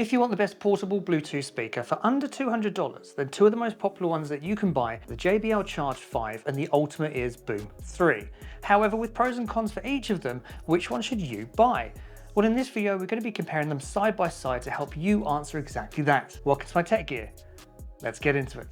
If you want the best portable Bluetooth speaker for under $200, then two of the most popular ones that you can buy are the JBL Charge 5 and the Ultimate Ears Boom 3. However, with pros and cons for each of them, which one should you buy? Well, in this video, we're going to be comparing them side by side to help you answer exactly that. Welcome to my tech gear. Let's get into it.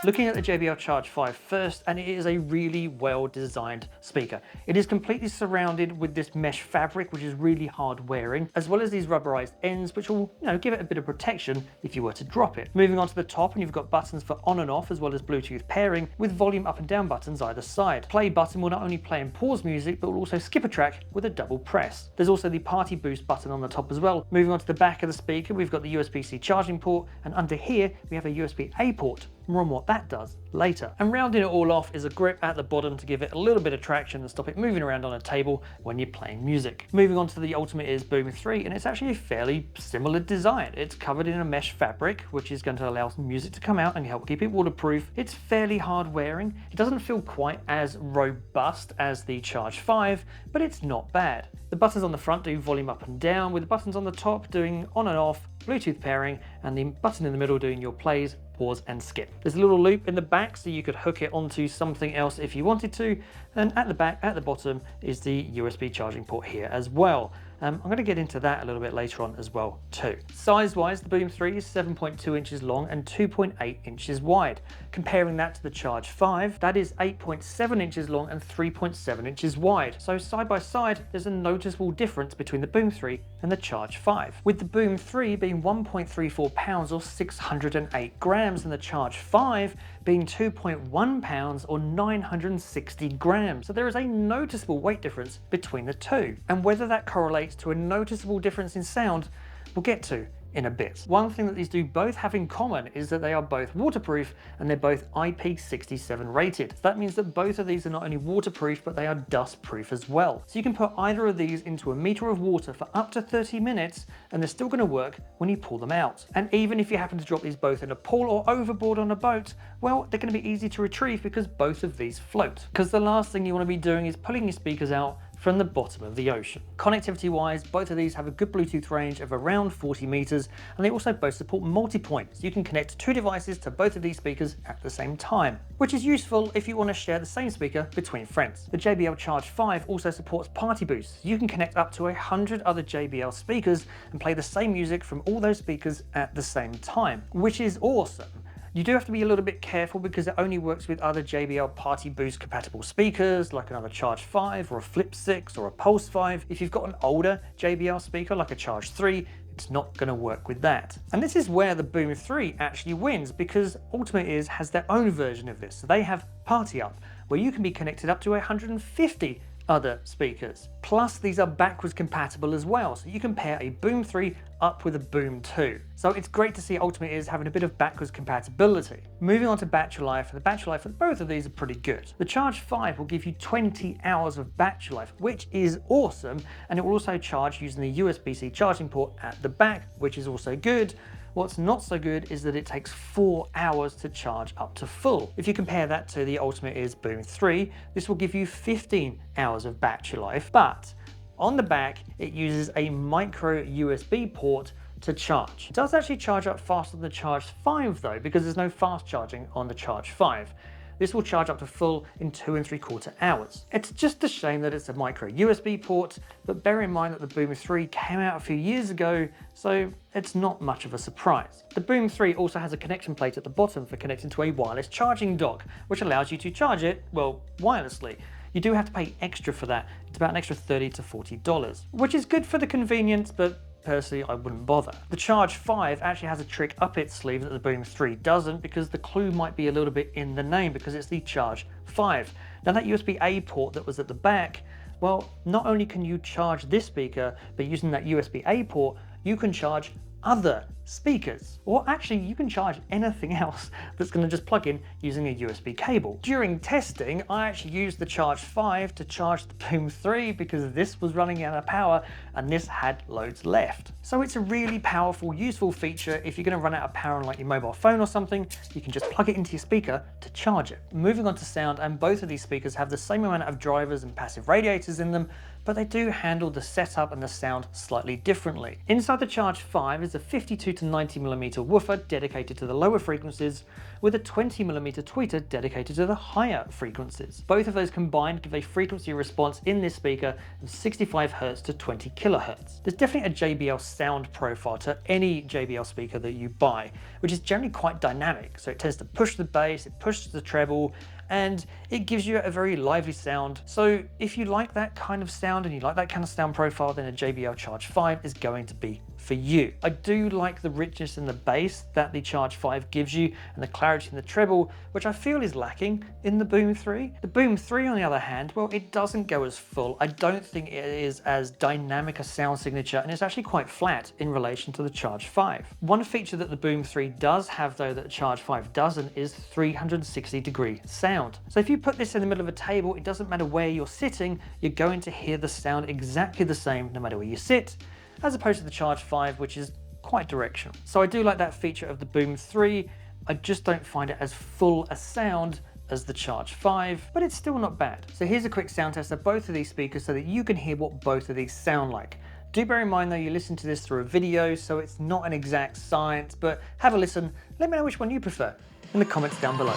Looking at the JBL Charge 5 first, and it is a really well designed speaker. It is completely surrounded with this mesh fabric, which is really hard wearing, as well as these rubberized ends, which will, give it a bit of protection if you were to drop it. Moving on to the top, and you've got buttons for on and off, as well as Bluetooth pairing, with volume up and down buttons either side. Play button will not only play and pause music, but will also skip a track with a double press. There's also the Party Boost button on the top as well. Moving on to the back of the speaker, we've got the USB-C charging port, and under here, we have a USB-A port. More on what that does later. And rounding it all off is a grip at the bottom to give it a little bit of traction and stop it moving around on a table when you're playing music. Moving on to the Ultimate Ears Boom 3, and it's actually a fairly similar design. It's covered in a mesh fabric, which is going to allow some music to come out and help keep it waterproof. It's fairly hard wearing. It doesn't feel quite as robust as the Charge 5, but it's not bad. The buttons on the front do volume up and down, with the buttons on the top doing on and off, Bluetooth pairing, and the button in the middle doing your plays, pause and skip. There's a little loop in the back so you could hook it onto something else if you wanted to, and at the back, at the bottom, is the USB charging port here as well. I'm going to get into that a little bit later on as well too. Size-wise, the Boom 3 is 7.2 inches long and 2.8 inches wide. Comparing that to the Charge 5, that is 8.7 inches long and 3.7 inches wide. So side by side, there's a noticeable difference between the Boom 3 and the Charge 5. With the Boom 3 being 1.34 pounds or 608 grams and the Charge 5 being 2.1 pounds or 960 grams. So there is a noticeable weight difference between the two. And whether that correlates to a noticeable difference in sound, we'll get to in a bit. One thing that these do both have in common is that they are both waterproof and they're both IP67 rated. So that means that both of these are not only waterproof, but they are dust proof as well. So you can put either of these into a meter of water for up to 30 minutes and they're still going to work when you pull them out. And even if you happen to drop these both in a pool or overboard on a boat, well, they're going to be easy to retrieve because both of these float. Because the last thing you want to be doing is pulling your speakers out from the bottom of the ocean. Connectivity wise, both of these have a good Bluetooth range of around 40 meters, and they also both support multi-point. So you can connect two devices to both of these speakers at the same time, which is useful if you want to share the same speaker between friends. The JBL Charge 5 also supports Party Boost. You can connect up to 100 other JBL speakers and play the same music from all those speakers at the same time, which is awesome. You do have to be a little bit careful because it only works with other JBL Party Boost compatible speakers, like another Charge 5 or a Flip 6 or a Pulse 5. If you've got an older JBL speaker like a Charge 3, it's not going to work with that. And this is where the Boom 3 actually wins, because Ultimate Ears has their own version of this. So they have Party Up, where you can be connected up to 150 other speakers. Plus, these are backwards compatible as well, so you can pair a Boom 3 up with a Boom 2. So it's great to see Ultimate Ears having a bit of backwards compatibility. Moving on to battery life, the battery life for both of these are pretty good. The Charge 5 will give you 20 hours of battery life, which is awesome, and it will also charge using the USB-C charging port at the back, which is also good. What's not so good is that it takes 4 hours to charge up to full. If you compare that to the Ultimate Ears Boom 3, this will give you 15 hours of battery life, but on the back, it uses a micro USB port to charge. It does actually charge up faster than the Charge 5 though, because there's no fast charging on the Charge 5. This will charge up to full in 2 3/4 hours. It's just a shame that it's a micro USB port, but bear in mind that the Boom 3 came out a few years ago, so it's not much of a surprise. The Boom 3 also has a connection plate at the bottom for connecting to a wireless charging dock, which allows you to charge it, well, wirelessly. You do have to pay extra for that. It's about an extra $30 to $40, which is good for the convenience, but personally, I wouldn't bother. The Charge 5 actually has a trick up its sleeve that the Boom 3 doesn't, because the clue might be a little bit in the name, because it's the Charge 5. Now that USB-A port that was at the back, well, not only can you charge this speaker, but using that USB-A port, you can charge other speakers, or actually you can charge anything else that's going to just plug in using a USB cable. During testing, I actually used the Charge 5 to charge the Boom 3 because this was running out of power and this had loads left. So it's a really powerful, useful feature. If you're going to run out of power on like your mobile phone or something, you can just plug it into your speaker to charge it. Moving on to sound, and both of these speakers have the same amount of drivers and passive radiators in them, but they do handle the setup and the sound slightly differently. Inside the Charge 5 is a 52 to 90mm woofer dedicated to the lower frequencies, with a 20mm tweeter dedicated to the higher frequencies. Both of those combined give a frequency response in this speaker of 65Hz to 20 kHz. There's definitely a JBL sound profile to any JBL speaker that you buy, which is generally quite dynamic. So it tends to push the bass, it pushes the treble, and it gives you a very lively sound. So if you like that kind of sound and you like that kind of sound profile, then a JBL Charge 5 is going to be for you. I do like the richness in the bass that the Charge 5 gives you and the clarity in the treble, which I feel is lacking in the Boom 3. The Boom 3, on the other hand, well, it doesn't go as full. I don't think it is as dynamic a sound signature, and it's actually quite flat in relation to the Charge 5. One feature that the Boom 3 does have, though, that the Charge 5 doesn't, is 360-degree sound. So if you put this in the middle of a table, it doesn't matter where you're sitting, you're going to hear the sound exactly the same no matter where you sit, as opposed to the Charge 5, which is quite directional. So I do like that feature of the Boom 3. I just don't find it as full a sound as the Charge 5, but it's still not bad. So here's a quick sound test of both of these speakers so that you can hear what both of these sound like. Do bear in mind though, you listen to this through a video, so it's not an exact science, but have a listen. Let me know which one you prefer in the comments down below.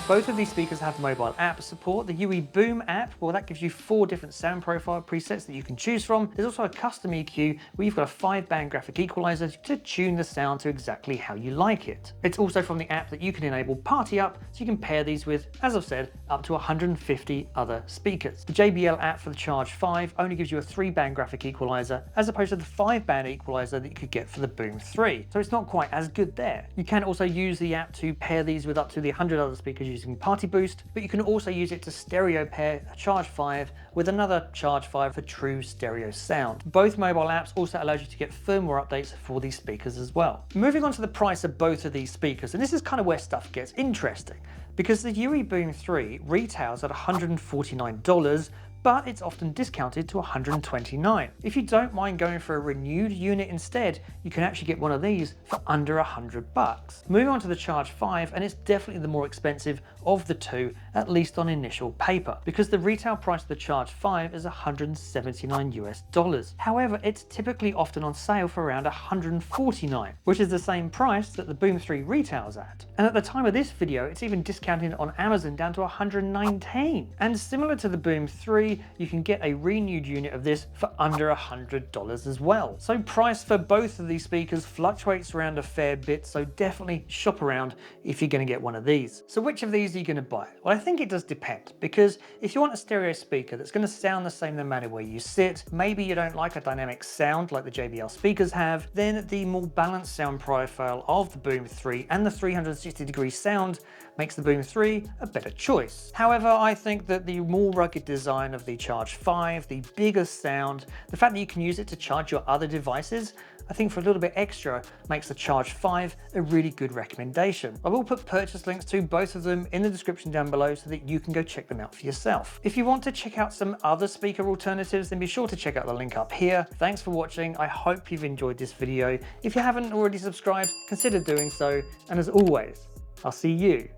Both of these speakers have mobile app support. The UE Boom app, well, that gives you 4 different sound profile presets that you can choose from. There's also a custom EQ where you've got a 5-band graphic equalizer to tune the sound to exactly how you like it. It's also from the app that you can enable Party Up, so you can pair these with, as I've said, up to 150 other speakers. The JBL app for the Charge 5 only gives you a 3-band graphic equalizer, as opposed to the 5-band equalizer that you could get for the Boom 3. So it's not quite as good there. You can also use the app to pair these with up to the 100 other speakers using Party Boost, but you can also use it to stereo pair a Charge 5 with another Charge 5 for true stereo sound. Both mobile apps also allow you to get firmware updates for these speakers as well. Moving on to the price of both of these speakers, and this is kind of where stuff gets interesting, because the UE Boom 3 retails at $149, but it's often discounted to $129. If you don't mind going for a renewed unit instead, you can actually get one of these for under $100. Moving on to the Charge 5, and it's definitely the more expensive of the two, at least on initial paper, because the retail price of the Charge 5 is $179 US. However, it's typically often on sale for around $149, which is the same price that the Boom 3 retails at. And at the time of this video, it's even discounted on Amazon down to $119. And similar to the Boom 3, you can get a renewed unit of this for under $100 as well. So price for both of these speakers fluctuates around a fair bit, so definitely shop around if you're going to get one of these. So which of these are you going to buy? Well, I think it does depend, because if you want a stereo speaker that's going to sound the same no matter where you sit, maybe you don't like a dynamic sound like the JBL speakers have, then the more balanced sound profile of the Boom 3 and the 360-degree sound makes the Boom 3 a better choice. However, I think that the more rugged design of the Charge 5, the bigger sound, the fact that you can use it to charge your other devices, I think for a little bit extra makes the Charge 5 a really good recommendation. I will put purchase links to both of them in the description down below so that you can go check them out for yourself. If you want to check out some other speaker alternatives, then be sure to check out the link up here. Thanks for watching. I hope you've enjoyed this video. If you haven't already subscribed, consider doing so. And as always, I'll see you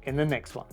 in the next one.